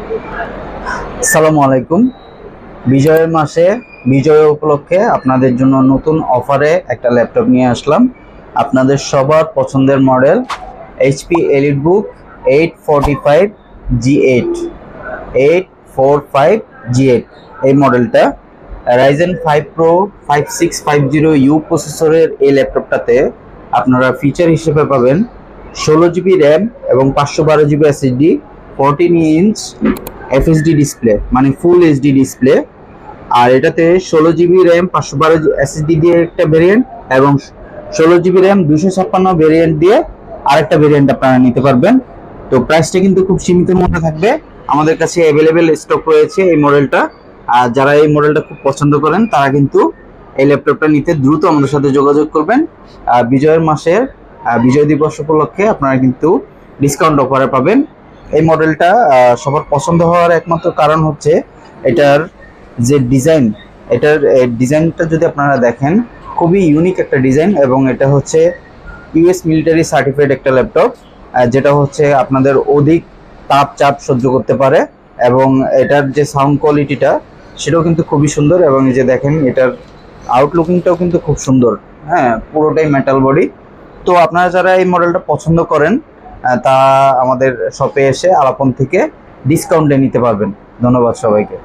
আসসালামু আলাইকুম। বিজয়ের মাসে বিজয় উপলক্ষে আপনাদের জন্য নতুন অফারে একটা ল্যাপটপ নিয়ে আসলাম। আপনাদের সবার পছন্দের model HP EliteBook 845 G8 845 G8 এই মডেলটা রাইজেন 5 প্রো 5650 ইউ প্রসেসরের এই ল্যাপটপটাতে আপনারা ফিচার হিসেবে পাবেন 16 জিবি র্যাম এবং 512 GB SSD, 14 inch FSD display মানে ফুল এইচডি ডিসপ্লে। আর এটাতে 16 জিবি র্যাম 512 এসএসডি দিয়ে একটা ভেরিয়েন্ট এবং 16 জিবি র্যাম 256 ভেরিয়েন্ট দিয়ে আরেকটা ভেরিয়েন্ট আপনারা নিতে পারবেন। তো প্রাইসটা কিন্তু খুব সীমিত মধ্যে থাকবে। আমাদের কাছে অ্যাভেলেবেল স্টক রয়েছে এই মডেলটা। আর যারা এই মডেলটা খুব পছন্দ করেন তারা কিন্তু এই ল্যাপটপটা নিতে দ্রুত আমাদের সাথে যোগাযোগ করবেন। বিজয়ের মাসের বিজয় দিবস উপলক্ষে আপনারা কিন্তু ডিসকাউন্ট অফারে পাবেন। এই মডেলটা সবার পছন্দ হওয়ার একমাত্র কারণ হচ্ছে এটার যে ডিজাইন, এটার ডিজাইনটা যদি আপনারা দেখেন খুবই ইউনিক একটা ডিজাইন এবং এটা হচ্ছে ইউএস মিলিটারি সার্টিফাইড একটা ল্যাপটপ, যেটা হচ্ছে আপনাদের অধিক তাপ চাপ সহ্য করতে পারে এবং এটার যে সাউন্ড কোয়ালিটিটা সেটাও কিন্তু খুবই সুন্দর। এবং এই যে দেখেন এটার আউটলুকিংটাও কিন্তু খুব সুন্দর, হ্যাঁ পুরোটাই মেটাল বডি। তো আপনারা যারা এই মডেলটা পছন্দ করেন তা আমাদের শপে এসে আলাপন থেকে ডিসকাউন্টে নিতে পারবেন। ধন্যবাদ সবাইকে।